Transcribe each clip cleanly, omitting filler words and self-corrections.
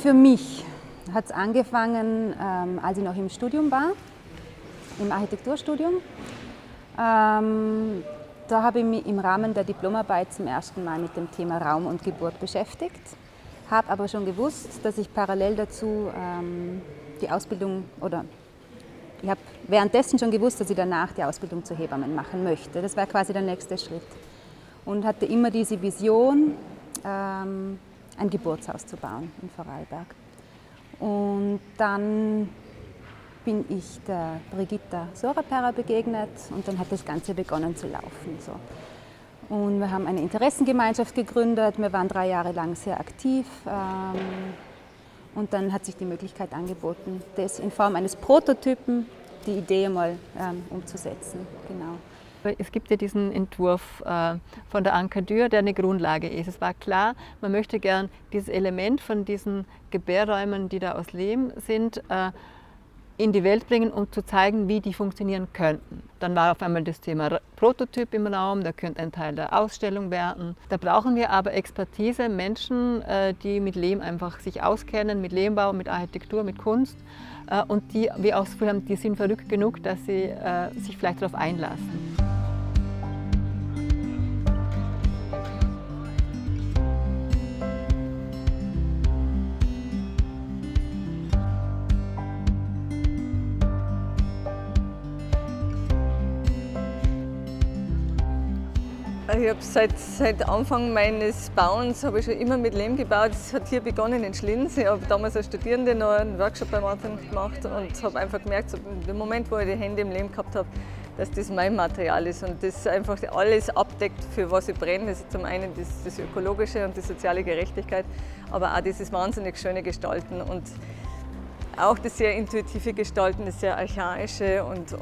Für mich hat es angefangen, als ich noch im Studium war, im Architekturstudium. Da habe ich mich im Rahmen der Diplomarbeit zum ersten Mal mit dem Thema Raum und Geburt beschäftigt, habe aber schon gewusst, dass ich parallel dazu die Ausbildung, oder ich habe währenddessen schon gewusst, dass ich danach die Ausbildung zur Hebamme machen möchte. Das war quasi der nächste Schritt. Und hatte immer diese Vision, ein Geburtshaus zu bauen in Vorarlberg. Und dann bin ich der Brigitta Soraperra begegnet und dann hat das Ganze begonnen zu laufen. So. Und wir haben eine Interessengemeinschaft gegründet, wir waren 3 Jahre lang sehr aktiv und dann hat sich die Möglichkeit angeboten, das in Form eines Prototypen, die Idee mal umzusetzen. Genau. Es gibt ja diesen Entwurf von der Anka Dürr, der eine Grundlage ist. Es war klar, man möchte gern dieses Element von diesen Gebärräumen, die da aus Lehm sind, in die Welt bringen, um zu zeigen, wie die funktionieren könnten. Dann war auf einmal das Thema Prototyp im Raum, da könnte ein Teil der Ausstellung werden. Da brauchen wir aber Expertise, Menschen, die mit Lehm einfach sich auskennen, mit Lehmbau, mit Architektur, mit Kunst. Und die, wie ausgeführt haben, die sind verrückt genug, dass sie sich vielleicht darauf einlassen. Ich habe seit Anfang meines Bauens habe ich schon immer mit Lehm gebaut. Es hat hier begonnen in Schlins. Ich habe damals als Studierende noch einen Workshop bei Martin gemacht und habe einfach gemerkt, so im Moment, wo ich die Hände im Lehm gehabt habe, dass das mein Material ist und das einfach alles abdeckt, für was ich brenne. Das ist zum einen das Ökologische und die soziale Gerechtigkeit, aber auch dieses wahnsinnig schöne Gestalten und auch das sehr intuitive Gestalten, das sehr archaische und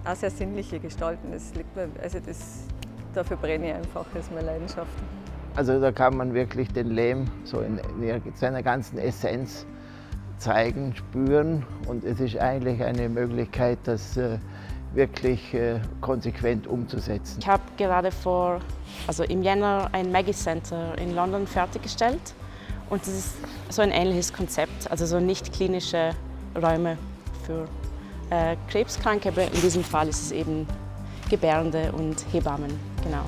auch sehr sinnliche Gestalten. Das liegt mir, also dafür brenne ich einfach, das ist meine Leidenschaft. Also da kann man wirklich den Lehm so in seiner ganzen Essenz zeigen, spüren und es ist eigentlich eine Möglichkeit, das wirklich konsequent umzusetzen. Ich habe gerade im Jänner ein Maggie Center in London fertiggestellt und das ist so ein ähnliches Konzept, also so nicht klinische Räume für Krebskranke, aber in diesem Fall ist es eben Gebärende und Hebammen, genau.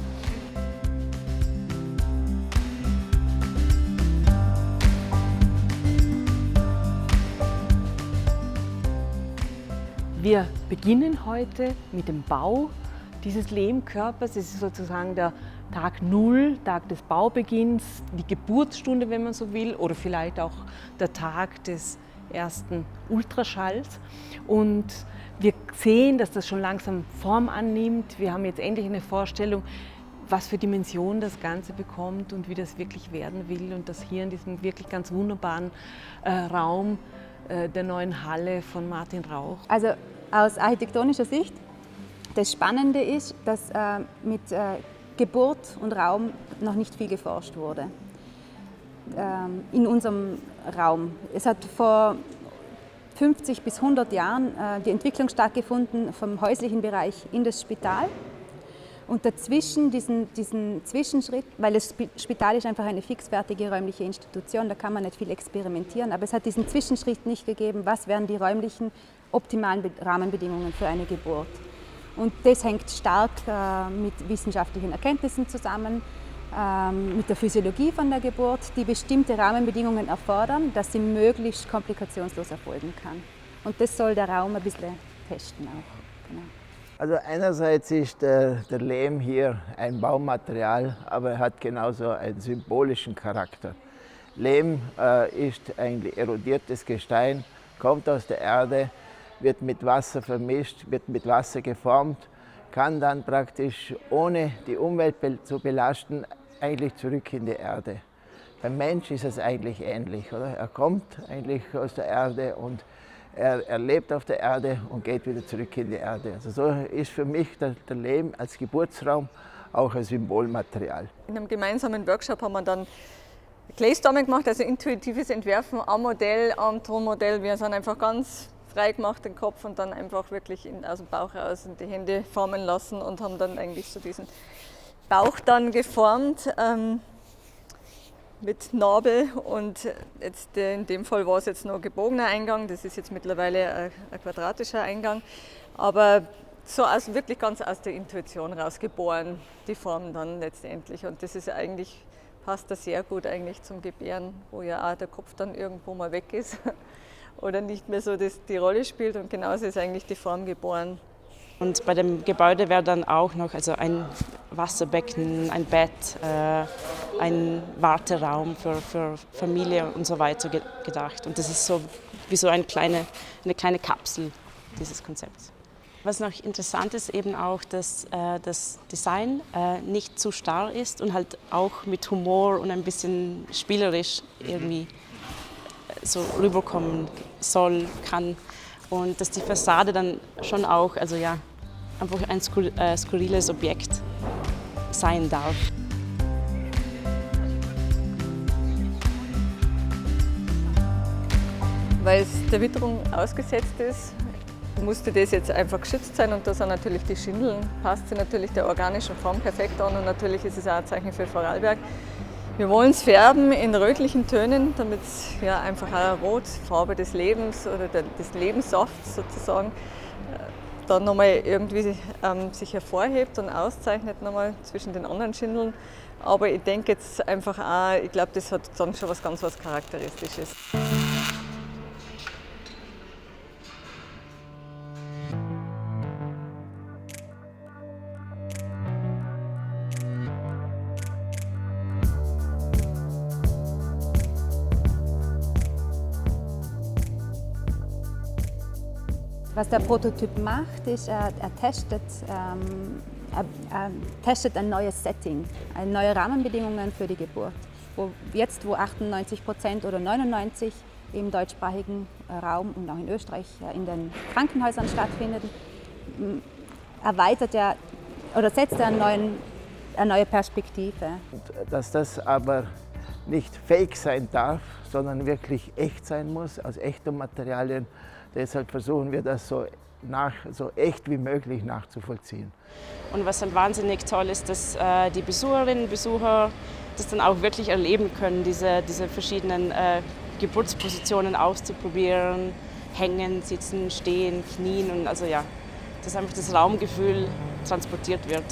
Wir beginnen heute mit dem Bau dieses Lehmkörpers. Es ist sozusagen der Tag Null, Tag des Baubeginns, die Geburtsstunde, wenn man so will, oder vielleicht auch der Tag des ersten Ultraschalls. Und wir sehen, dass das schon langsam Form annimmt. Wir haben jetzt endlich eine Vorstellung, was für Dimensionen das Ganze bekommt und wie das wirklich werden will. Und das hier in diesem wirklich ganz wunderbaren Raum der neuen Halle von Martin Rauch. Also aus architektonischer Sicht, das Spannende ist, dass mit Geburt und Raum noch nicht viel geforscht wurde. In unserem Raum. Es hat vor 50 bis 100 Jahren die Entwicklung stattgefunden vom häuslichen Bereich in das Spital. Und dazwischen diesen Zwischenschritt, weil das Spital ist einfach eine fixfertige räumliche Institution, da kann man nicht viel experimentieren, aber es hat diesen Zwischenschritt nicht gegeben, was wären die räumlichen optimalen Rahmenbedingungen für eine Geburt. Und das hängt stark mit wissenschaftlichen Erkenntnissen zusammen, mit der Physiologie von der Geburt, die bestimmte Rahmenbedingungen erfordern, dass sie möglichst komplikationslos erfolgen kann. Und das soll der Raum ein bisschen testen auch. Genau. Also einerseits ist der Lehm hier ein Baumaterial, aber er hat genauso einen symbolischen Charakter. Lehm ist eigentlich erodiertes Gestein, kommt aus der Erde, wird mit Wasser vermischt, wird mit Wasser geformt, kann dann praktisch, ohne die Umwelt zu belasten, eigentlich zurück in die Erde. Beim Mensch ist es eigentlich ähnlich, oder? Er kommt eigentlich aus der Erde und er lebt auf der Erde und geht wieder zurück in die Erde. Also so ist für mich der Lehm als Geburtsraum auch ein Symbolmaterial. In einem gemeinsamen Workshop haben wir dann Glaze-Storming gemacht, also intuitives Entwerfen am Modell, am Tonmodell. Wir sind einfach ganz frei gemacht, den Kopf und dann einfach wirklich aus dem Bauch raus die Hände formen lassen und haben dann eigentlich so diesen Bauch dann geformt. mit Nabel und jetzt in dem Fall war es jetzt noch ein gebogener Eingang, das ist jetzt mittlerweile ein quadratischer Eingang, aber so wirklich ganz aus der Intuition rausgeboren, die Form dann letztendlich, und das ist eigentlich, passt da sehr gut eigentlich zum Gebären, wo ja auch der Kopf dann irgendwo mal weg ist oder nicht mehr so die Rolle spielt, und genauso ist eigentlich die Form geboren. Und bei dem Gebäude wäre dann auch noch also ein Wasserbecken, ein Bett, ein Warteraum für Familie und so weiter gedacht. Und das ist so wie so eine kleine Kapsel dieses Konzepts. Was noch interessant ist, eben auch, dass das Design nicht zu starr ist und halt auch mit Humor und ein bisschen spielerisch irgendwie so rüberkommen kann. Und dass die Fassade dann schon auch, also ja, einfach ein skurriles Objekt sein darf. Weil es der Witterung ausgesetzt ist, musste das jetzt einfach geschützt sein, und da sind natürlich die Schindeln, passt sie natürlich der organischen Form perfekt an, und natürlich ist es auch ein Zeichen für Vorarlberg. Wir wollen es färben in rötlichen Tönen, damit es ja einfach auch rot, Farbe des Lebens oder des Lebenssafts sozusagen, dann nochmal irgendwie sich hervorhebt und auszeichnet nochmal zwischen den anderen Schindeln. Aber ich denke jetzt einfach auch, ich glaube, das hat dann schon was ganz Charakteristisches. Was der Prototyp macht, ist, er testet ein neues Setting, neue Rahmenbedingungen für die Geburt. Wo 98% oder 99% im deutschsprachigen Raum und auch in Österreich in den Krankenhäusern stattfindet, erweitert er oder setzt er eine neue Perspektive. Dass das aber nicht fake sein darf, sondern wirklich echt sein muss, aus echten Materialien. Deshalb versuchen wir das so echt wie möglich nachzuvollziehen. Und was halt wahnsinnig toll ist, dass die Besucherinnen und Besucher das dann auch wirklich erleben können, diese verschiedenen Geburtspositionen auszuprobieren, hängen, sitzen, stehen, knien, und also ja, dass einfach das Raumgefühl transportiert wird.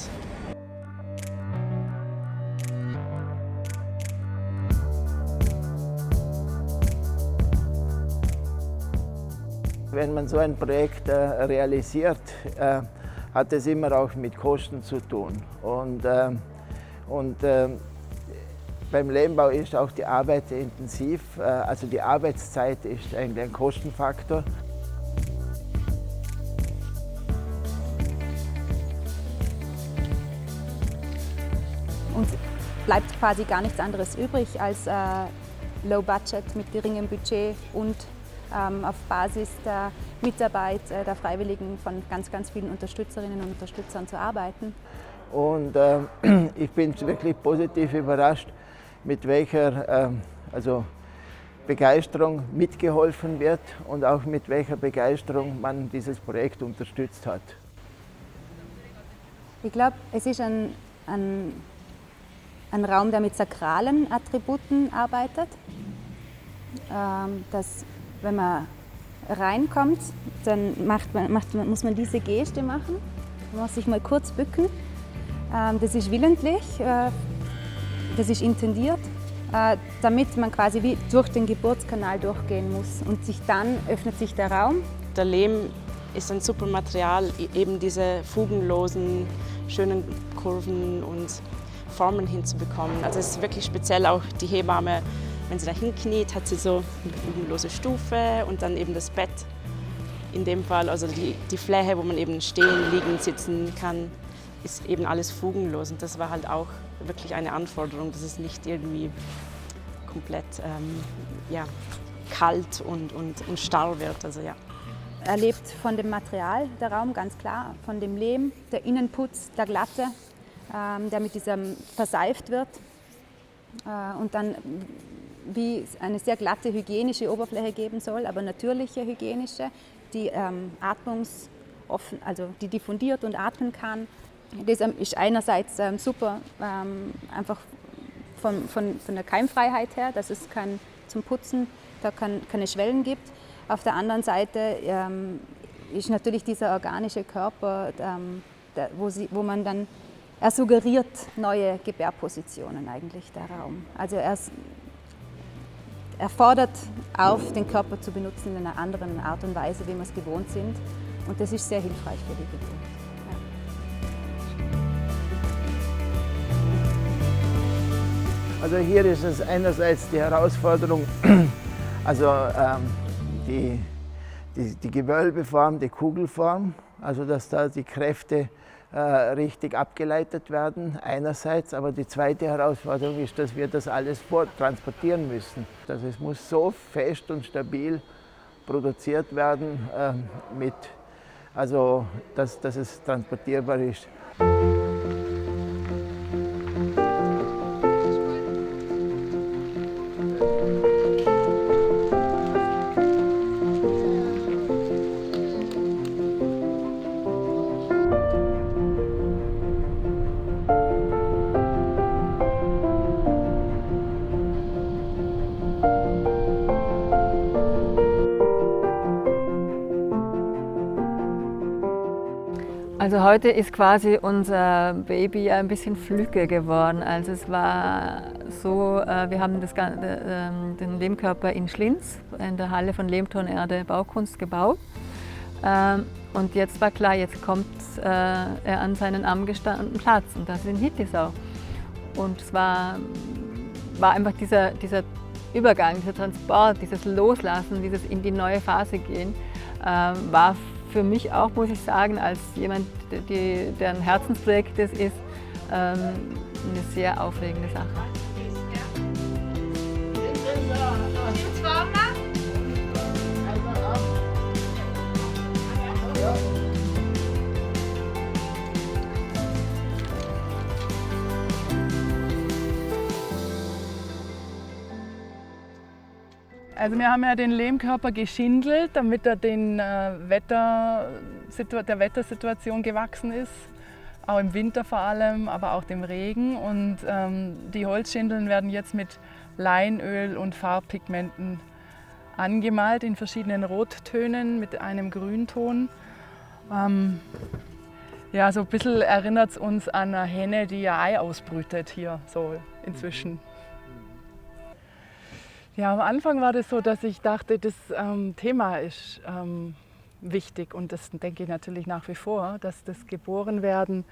Wenn man so ein Projekt realisiert, hat es immer auch mit Kosten zu tun. Und beim Lehmbau ist auch die Arbeit intensiv, also die Arbeitszeit ist eigentlich ein Kostenfaktor. Uns bleibt quasi gar nichts anderes übrig als Low Budget mit geringem Budget und auf Basis der Mitarbeit der Freiwilligen von ganz, ganz vielen Unterstützerinnen und Unterstützern zu arbeiten. Und ich bin wirklich positiv überrascht, mit welcher Begeisterung mitgeholfen wird und auch mit welcher Begeisterung man dieses Projekt unterstützt hat. Ich glaube, es ist ein Raum, der mit sakralen Attributen arbeitet. Dass, wenn man reinkommt, dann muss man diese Geste machen. Man muss sich mal kurz bücken. Das ist willentlich, das ist intendiert, damit man quasi wie durch den Geburtskanal durchgehen muss. Und dann öffnet sich der Raum. Der Lehm ist ein super Material, eben diese fugenlosen, schönen Kurven und Formen hinzubekommen. Also es ist wirklich speziell, auch die Hebamme, wenn sie da hinkniet, hat sie so eine fugenlose Stufe und dann eben das Bett. In dem Fall, also die Fläche, wo man eben stehen, liegen, sitzen kann, ist eben alles fugenlos. Und das war halt auch wirklich eine Anforderung, dass es nicht irgendwie komplett kalt und starr wird. Also, ja. Er lebt von dem Material, der Raum, ganz klar, von dem Lehm, der Innenputz, der Glatte, der mit diesem verseift wird und dann wie eine sehr glatte hygienische Oberfläche geben soll, aber natürliche hygienische, die also die diffundiert und atmen kann. Das ist einerseits super einfach von der Keimfreiheit her, dass es zum Putzen da keine Schwellen gibt. Auf der anderen Seite ist natürlich dieser organische Körper, wo man dann, er suggeriert neue Gebärpositionen eigentlich, der Raum. Also er fordert auf, den Körper zu benutzen in einer anderen Art und Weise, wie wir es gewohnt sind. Und das ist sehr hilfreich für die Geburt. Ja. Also hier ist es einerseits die Herausforderung, also die Gewölbeform, die Kugelform, also dass da die Kräfte richtig abgeleitet werden einerseits, aber die zweite Herausforderung ist, dass wir das alles transportieren müssen. Also es muss so fest und stabil produziert werden, dass es transportierbar ist. Also heute ist quasi unser Baby ein bisschen flügge geworden. Also es war so, wir haben den Lehmkörper in Schlinz in der Halle von Lehmtonerde Baukunst gebaut. Und jetzt war klar, jetzt kommt er an seinen angestammten Platz und das ist in Hittisau. Und es war einfach dieser Übergang, dieser Transport, dieses Loslassen, dieses in die neue Phase gehen, war für mich auch, muss ich sagen, als jemand, der ein Herzensprojekt ist, eine sehr aufregende Sache. Also wir haben ja den Lehmkörper geschindelt, damit er der Wettersituation gewachsen ist, auch im Winter vor allem, aber auch dem Regen. Und die Holzschindeln werden jetzt mit Leinöl und Farbpigmenten angemalt in verschiedenen Rottönen mit einem Grünton. Ja, so ein bisschen erinnert es uns an eine Henne, die ihr Ei ausbrütet hier so inzwischen. Ja, am Anfang war das so, dass ich dachte, das Thema ist wichtig und das denke ich natürlich nach wie vor, dass das Geborenwerden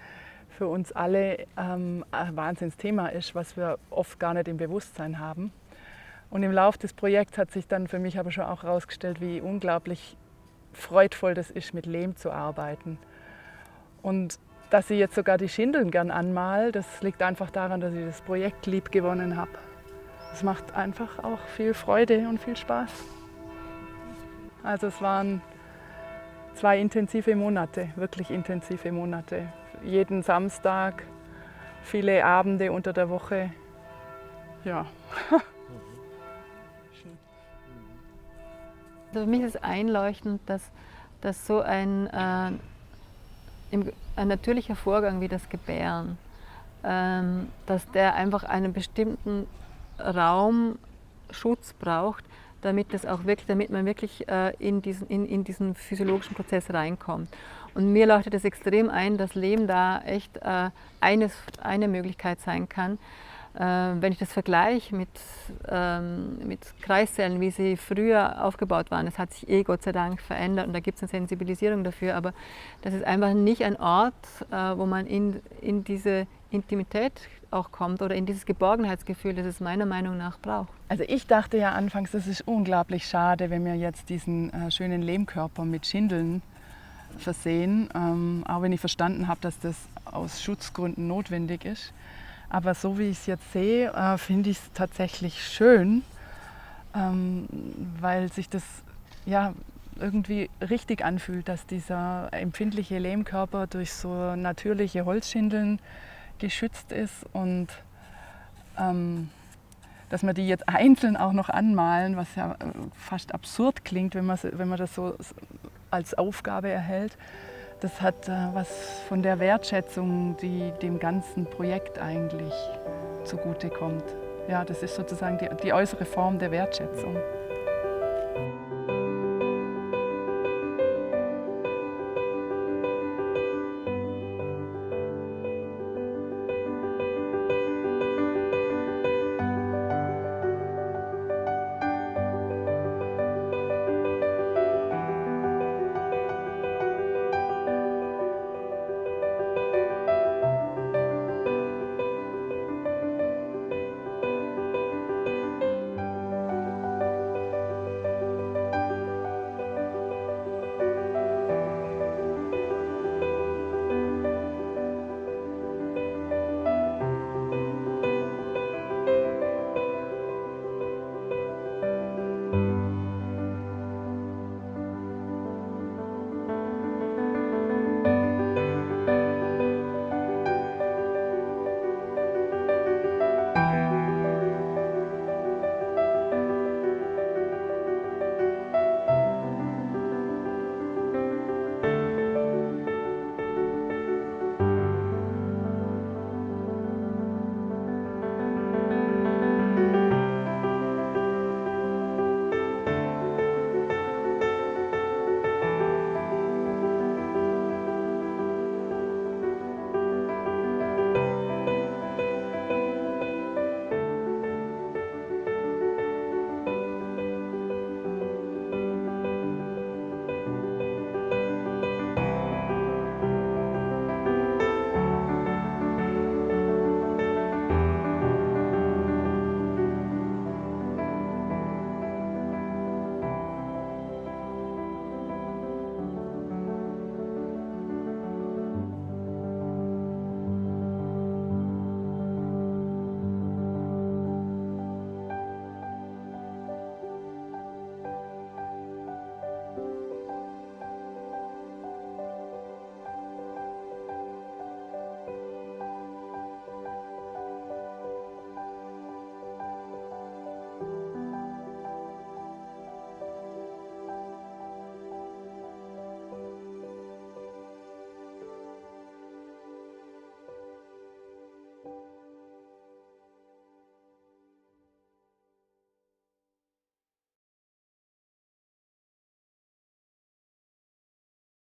für uns alle ein Wahnsinnsthema ist, was wir oft gar nicht im Bewusstsein haben. Und im Laufe des Projekts hat sich dann für mich aber schon auch herausgestellt, wie unglaublich freudvoll das ist, mit Lehm zu arbeiten. Und dass ich jetzt sogar die Schindeln gern anmale, das liegt einfach daran, dass ich das Projekt lieb gewonnen habe. Es macht einfach auch viel Freude und viel Spaß. Also es waren 2 intensive Monate, wirklich intensive Monate. Jeden Samstag, viele Abende unter der Woche. Ja. Also für mich ist einleuchtend, dass so ein natürlicher Vorgang wie das Gebären, dass der einfach einen bestimmten Raumschutz braucht, damit man wirklich in diesen physiologischen Prozess reinkommt. Und mir leuchtet es extrem ein, dass Lehm da echt eine Möglichkeit sein kann. Wenn ich das vergleiche mit Kreiszellen, wie sie früher aufgebaut waren, das hat sich Gott sei Dank verändert und da gibt es eine Sensibilisierung dafür, aber das ist einfach nicht ein Ort, wo man in diese Intimität auch kommt oder in dieses Geborgenheitsgefühl, das es meiner Meinung nach braucht. Also ich dachte ja anfangs, das ist unglaublich schade, wenn wir jetzt diesen schönen Lehmkörper mit Schindeln versehen, auch wenn ich verstanden habe, dass das aus Schutzgründen notwendig ist. Aber so wie ich es jetzt sehe, finde ich es tatsächlich schön, weil sich das ja irgendwie richtig anfühlt, dass dieser empfindliche Lehmkörper durch so natürliche Holzschindeln geschützt ist und dass wir die jetzt einzeln auch noch anmalen, was ja fast absurd klingt, wenn man das so als Aufgabe erhält. Das hat was von der Wertschätzung, die dem ganzen Projekt eigentlich zugutekommt. Ja, das ist sozusagen die äußere Form der Wertschätzung.